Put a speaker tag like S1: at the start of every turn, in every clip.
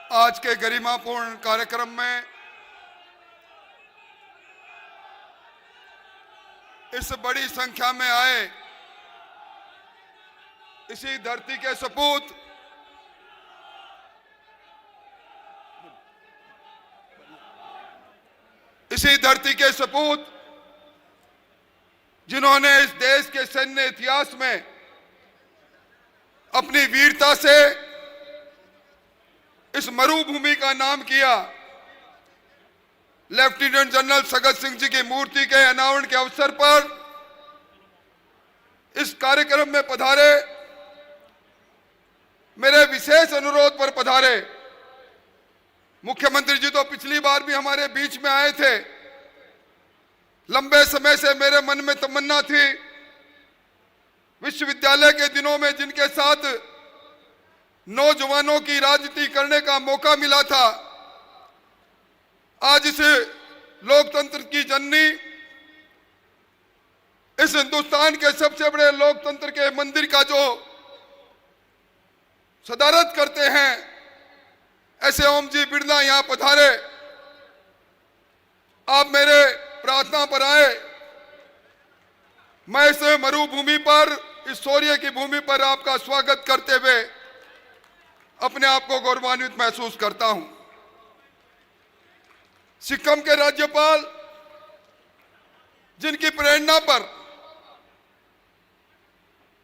S1: आज के गरिमापूर्ण कार्यक्रम में इस बड़ी संख्या में आए इसी धरती के सपूत जिन्होंने इस देश के सैन्य इतिहास में अपनी वीरता से इस मरुभूमि का नाम किया। लेफ्टिनेंट जनरल सगत सिंह जी की मूर्ति के अनावरण के अवसर पर इस कार्यक्रम में पधारे, मेरे विशेष अनुरोध पर पधारे। मुख्यमंत्री जी तो पिछली बार भी हमारे बीच में आए थे। लंबे समय से मेरे मन में तमन्ना थी, विश्वविद्यालय के दिनों में जिनके साथ नौजवानों की राजनीति करने का मौका मिला था, आज इस लोकतंत्र की जननी, इस हिंदुस्तान के सबसे बड़े लोकतंत्र के मंदिर का जो सदारत करते हैं, ऐसे ओम जी बिरला यहां पधारे। आप मेरे प्रार्थना पर आए। मैं इस मरुभूमि पर, इस शौर्य की भूमि पर आपका स्वागत करते हुए अपने आप को गौरवान्वित महसूस करता हूं। सिक्किम के राज्यपाल, जिनकी प्रेरणा पर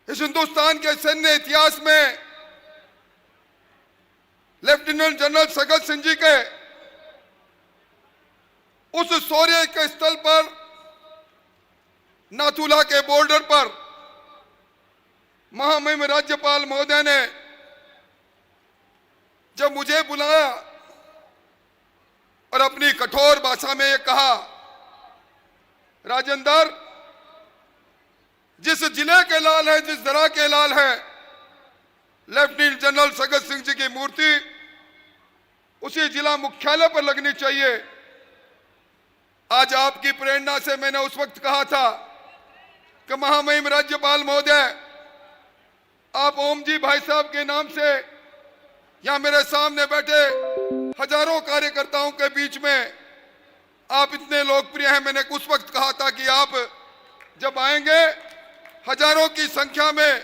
S1: इस हिंदुस्तान के सैन्य इतिहास में लेफ्टिनेंट जनरल सगत सिंह जी के उस शौर्य के स्थल पर, नाथुला के बॉर्डर पर महामहिम राज्यपाल महोदय ने जब मुझे बुलाया और अपनी कठोर भाषा में ये कहा, राजेंद्र, जिस जिले के लाल है, जिस जरा के लाल है, लेफ्टिनेंट जनरल सगत सिंह जी की मूर्ति उसी जिला मुख्यालय पर लगनी चाहिए। आज आपकी प्रेरणा से मैंने उस वक्त कहा था कि महामहिम राज्यपाल महोदय, आप ओम जी भाई साहब के नाम से यहां मेरे सामने बैठे हजारों कार्यकर्ताओं के बीच में आप इतने लोकप्रिय हैं। मैंने उस वक्त कहा था कि आप जब आएंगे हजारों की संख्या में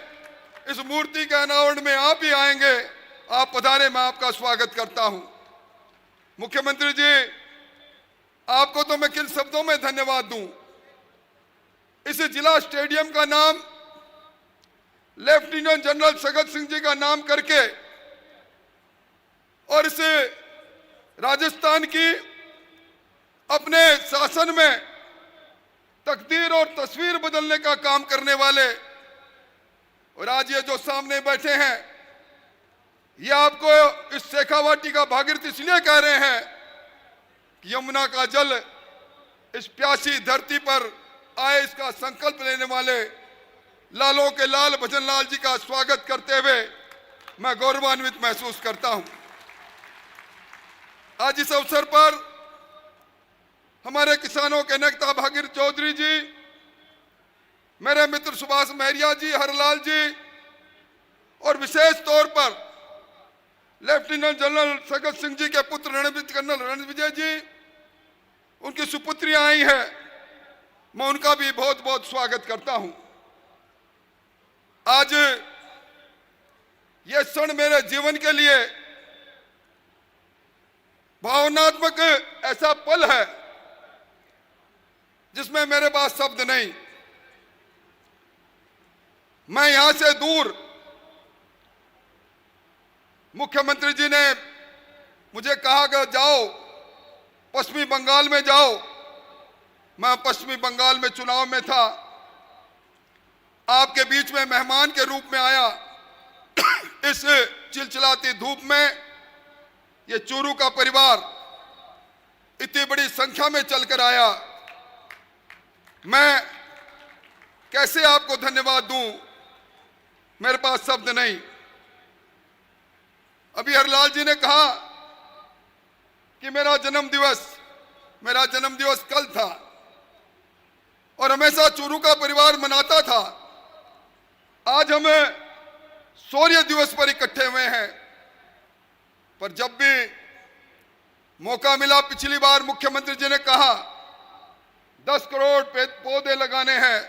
S1: इस मूर्ति के अनावरण में आप ही आएंगे। आप पधारे, मैं आपका स्वागत करता हूं। मुख्यमंत्री जी, आपको तो मैं किन शब्दों में धन्यवाद दूं। इस जिला स्टेडियम का नाम लेफ्टिनेंट जनरल सगत सिंह जी का नाम करके और इस राजस्थान की अपने शासन में तकदीर और तस्वीर बदलने का काम करने वाले, और आज ये जो सामने बैठे हैं, ये आपको इस शेखावाटी का भागीरथ इसलिए कह रहे हैं कि यमुना का जल इस प्यासी धरती पर आए, इसका संकल्प लेने वाले लालों के लाल भजन लाल जी का स्वागत करते हुए मैं गौरवान्वित महसूस करता हूं। आज इस अवसर पर हमारे किसानों के नेता भागीरथ चौधरी जी, मेरे मित्र सुभाष महरिया जी, हरलाल जी, और विशेष तौर पर लेफ्टिनेंट जनरल सगत सिंह जी के पुत्र कर्नल रणविजय जी, उनकी सुपुत्रियां आई हैं, मैं उनका भी बहुत बहुत स्वागत करता हूं। आज यह क्षण मेरे जीवन के लिए भावनात्मक ऐसा पल है जिसमें मेरे पास शब्द नहीं। मैं यहां से दूर, मुख्यमंत्री जी ने मुझे कहा कि जाओ पश्चिमी बंगाल में जाओ। मैं पश्चिमी बंगाल में चुनाव में था, आपके बीच में मेहमान के रूप में आया। इस चिलचिलाती धूप में ये चूरू का परिवार इतनी बड़ी संख्या में चलकर आया। मैं कैसे आपको धन्यवाद दूं, मेरे पास शब्द नहीं। अभी हरलाल जी ने कहा कि मेरा जन्मदिवस कल था और हमेशा चूरू का परिवार मनाता था। आज हम शौर्य दिवस पर इकट्ठे हुए हैं। पर जब भी मौका मिला, पिछली बार मुख्यमंत्री जी ने कहा 10 करोड़ पौधे लगाने हैं।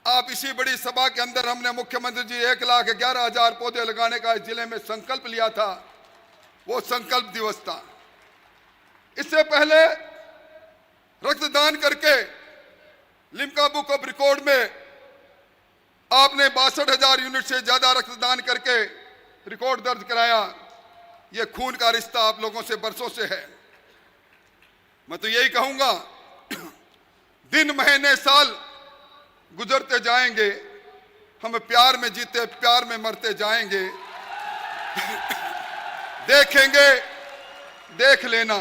S1: आप इसी बड़ी सभा के अंदर हमने मुख्यमंत्री जी 1,11,000 पौधे लगाने का इस जिले में संकल्प लिया था। वो संकल्प दिवस था। इससे पहले रक्तदान करके लिम्का बुक ऑफ रिकॉर्ड में आपने 62,000 यूनिट से ज्यादा रक्तदान करके रिकॉर्ड दर्ज कराया। ये खून का रिश्ता आप लोगों से बरसों से है। मैं तो यही कहूंगा, दिन महीने साल गुजरते जाएंगे, हम प्यार में जीते प्यार में मरते जाएंगे। देखेंगे, देख लेना।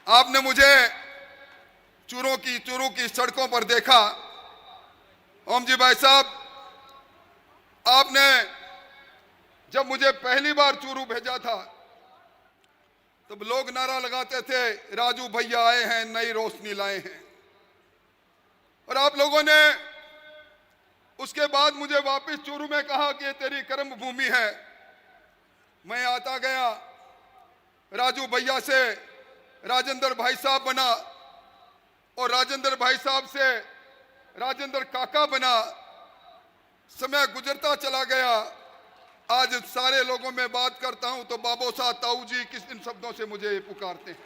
S1: आपने मुझे चूरू की सड़कों पर देखा। ओम जी भाई साहब, आपने जब मुझे पहली बार चूरू भेजा था तब लोग नारा लगाते थे, राजू भैया आए हैं, नई रोशनी लाए हैं। और आप लोगों ने उसके बाद मुझे वापस चूरू में कहा कि ये तेरी कर्म भूमि है। मैं आता गया, राजू भैया से राजेंद्र भाई साहब बना और राजेंद्र भाई साहब से राजेंद्र काका बना। समय गुजरता चला गया। आज सारे लोगों में बात करता हूं तो बाबो साहब, ताऊ जी, किस इन शब्दों से मुझे पुकारते हैं।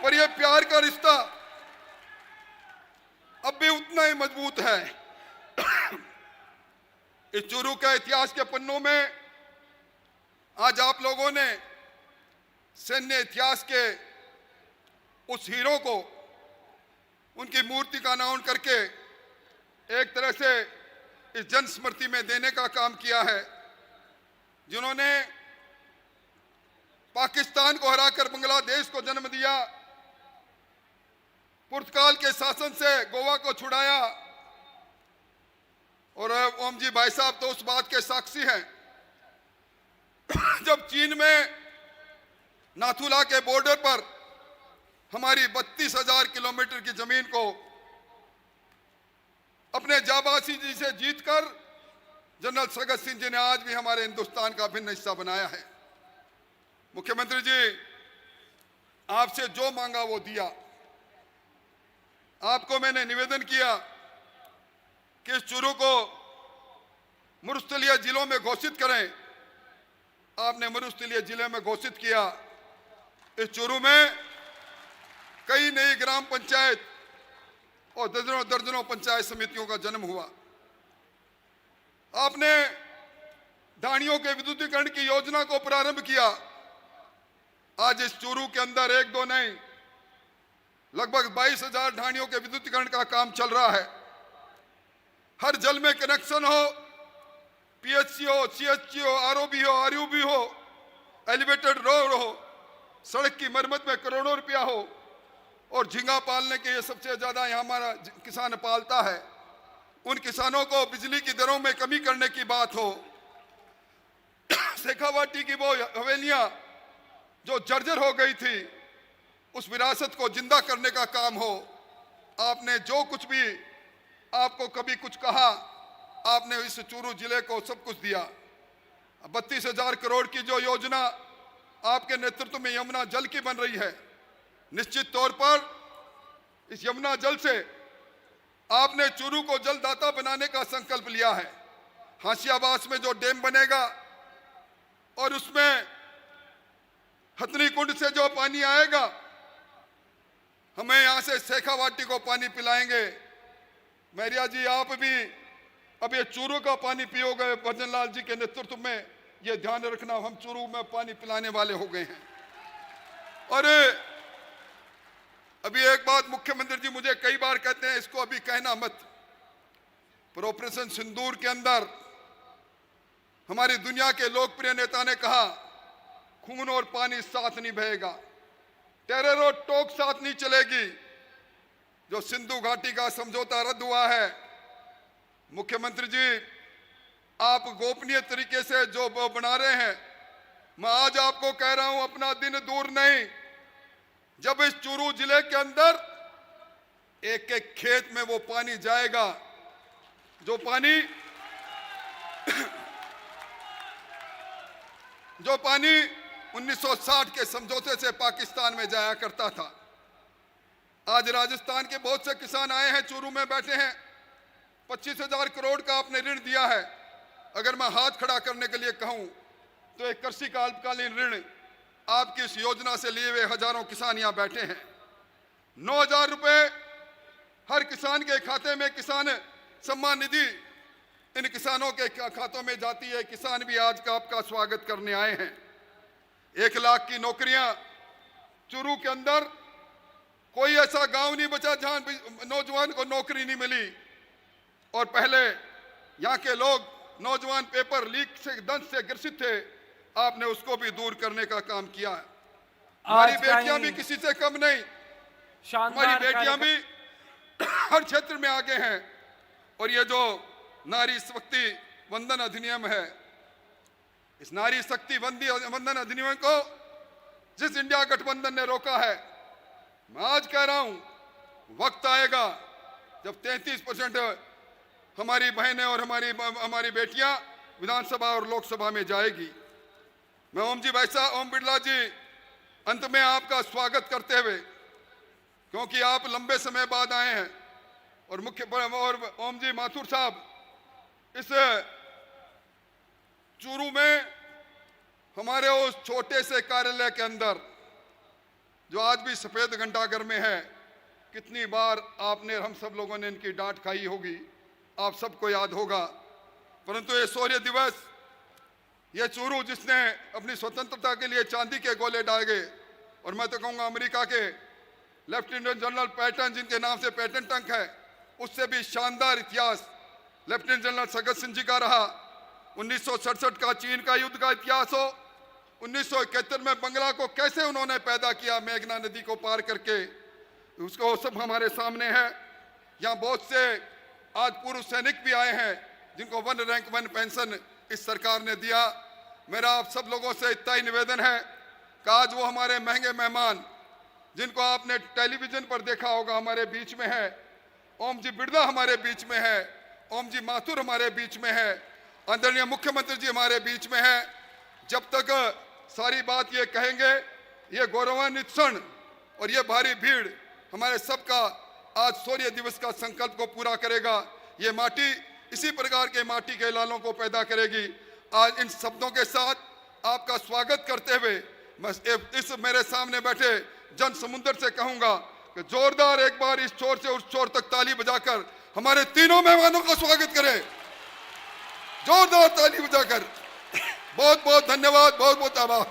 S1: और ये प्यार का रिश्ता अब भी उतना ही मजबूत है। इस चूरू के इतिहास के पन्नों में आज आप लोगों ने सैन्य इतिहास के उस हीरो को उनकी मूर्ति का अनावरण करके एक तरह से इस जन स्मृति में देने का काम किया है, जिन्होंने पाकिस्तान को हराकर बांग्लादेश को जन्म दिया, पुर्तगाल के शासन से गोवा को छुड़ाया। और ओम जी भाई साहब तो उस बात के साक्षी हैं जब चीन में नाथुला के बॉर्डर पर हमारी 32,000 किलोमीटर की जमीन को अपने जाबाजी जी से जीतकर जनरल सगत सिंह जी ने आज भी हमारे हिंदुस्तान का भिन्न हिस्सा बनाया है। मुख्यमंत्री जी, आपसे जो मांगा वो दिया। आपको मैंने निवेदन किया कि इस चूरू को मरुस्थलीय जिलों में घोषित करें। आपने मरुस्थलीय जिले में घोषित किया। इस चूरू में कई नई ग्राम पंचायत और दर्जनों दर्जनों पंचायत समितियों का जन्म हुआ। आपने ढाणियों के विद्युतीकरण की योजना को प्रारंभ किया। आज इस चूरू के अंदर एक दो नहीं, लगभग 22,000 ढाणियों के विद्युतीकरण का काम चल रहा है। हर जल में कनेक्शन हो, पीएचसी हो, सीएचसी हो, आरओबी हो, आरयूबी हो, एलिवेटेड रोड हो, सड़क की मरम्मत में करोड़ों रुपया हो, और झींगा पालने के ये सबसे ज्यादा यहाँ हमारा किसान पालता है। उन किसानों को बिजली की दरों में कमी करने की बात हो, शेखावाटी की वो हवेलियां जो जर्जर हो गई थी, उस विरासत को जिंदा करने का काम हो। आपने जो कुछ भी आपको कभी कुछ कहा, आपने इस चूरू जिले को सब कुछ दिया। 32,000 करोड़ की जो योजना आपके नेतृत्व में यमुना जल की बन रही है, निश्चित तौर पर इस यमुना जल से आपने चूरू को जलदाता बनाने का संकल्प लिया है। हाशियाबास में जो डैम बनेगा और उसमें हथनी कुंड से जो पानी आएगा, हमें यहां से शेखावाटी को पानी पिलाएंगे। मैरिया जी, आप भी अब ये चूरू का पानी पियोगे भजन लाल जी के नेतृत्व में, ये ध्यान रखना, हम चूरू में पानी पिलाने वाले हो गए हैं। और अभी एक बात मुख्यमंत्री जी मुझे कई बार कहते हैं, इसको अभी कहना मत, पर ऑपरेशन सिंदूर के अंदर हमारी दुनिया के लोकप्रिय नेता ने कहा, खून और पानी साथ नहीं बहेगा, टेरर और टोक साथ नहीं चलेगी। जो सिंधु घाटी का समझौता रद्द हुआ है, मुख्यमंत्री जी आप गोपनीय तरीके से जो बना रहे हैं, मैं आज आपको कह रहा हूं, अपना दिन दूर नहीं, जब इस चूरू जिले के अंदर एक एक खेत में वो पानी जाएगा, जो पानी जो पानी 1960 के समझौते से पाकिस्तान में जाया करता था। आज राजस्थान के बहुत से किसान आए हैं, चूरू में बैठे हैं। 25,000 करोड़ का आपने ऋण दिया है। अगर मैं हाथ खड़ा करने के लिए कहूं तो एक कृषि का अल्पकालीन ऋण आपकी इस योजना से लिए हुए हजारों किसान यहां बैठे हैं। 9,000 रुपए हर किसान के खाते में किसान सम्मान निधि इन किसानों के खातों में जाती है। किसान भी आज का आपका स्वागत करने आए हैं। 1 लाख की नौकरियां चूरू के अंदर, कोई ऐसा गांव नहीं बचा जहां नौजवान को नौकरी नहीं मिली। और पहले यहां के लोग नौजवान पेपर लीक से दंश से ग्रसित थे, आपने उसको भी दूर करने का काम किया है। हमारी बेटियां भी किसी से कम नहीं, हमारी बेटियां भी हर क्षेत्र में आगे हैं। और ये जो नारी शक्ति वंदन अधिनियम है, इस नारी शक्ति वंदन अधिनियम को जिस इंडिया गठबंधन ने रोका है, मैं आज कह रहा हूं वक्त आएगा जब 33% हमारी बहनें और हमारी बेटियां विधानसभा और लोकसभा में जाएगी। मैं ओम बिड़ला जी अंत में आपका स्वागत करते हुए, क्योंकि आप लंबे समय बाद आए हैं और ओम जी माथुर साहब इस चूरू में हमारे उस छोटे से कार्यालय के अंदर जो आज भी सफेद घंटाघर में है, कितनी बार आपने हम सब लोगों ने इनकी डांट खाई होगी, आप सबको याद होगा। परंतु ये शौर्य दिवस, ये चूरू जिसने अपनी स्वतंत्रता के लिए चांदी के गोले डाले, और मैं तो कहूँगा अमेरिका के लेफ्टिनेंट जनरल पैटन जिनके नाम से पैटन टंक है, उससे भी शानदार इतिहास लेफ्टिनेंट जनरल सगत सिंह जी का रहा। 1967 का चीन का युद्ध का इतिहास हो, 1971 में बंगला को कैसे उन्होंने पैदा किया मेघना नदी को पार करके, उसको सब हमारे सामने है। यहाँ बहुत से आज पूर्व सैनिक भी आए हैं जिनको 1 रैंक 1 पेंशन इस सरकार ने दिया। मेरा आप सब लोगों से इतना ही निवेदन है कि आज वो हमारे महंगे मेहमान जिनको आपने टेलीविजन पर देखा होगा हमारे बीच में है। ओम जी बिड़ला हमारे बीच में है, ओम जी माथुर हमारे बीच में है, आदरणीय मुख्यमंत्री जी हमारे बीच में है। जब तक सारी बात ये कहेंगे, ये गौरवान्वित क्षण और ये भारी भीड़ हमारे सबका आज शौर्य दिवस का संकल्प को पूरा करेगा। ये माटी इसी प्रकार के माटी के लालों को पैदा करेगी। आज इन शब्दों के साथ आपका स्वागत करते हुए मैं इस मेरे सामने बैठे जन समुद्र से कहूंगा कि जोरदार एक बार इस छोर से उस छोर तक ताली बजाकर हमारे तीनों मेहमानों का स्वागत करें, जोरदार ताली बजाकर। बहुत बहुत धन्यवाद, बहुत बहुत आभार।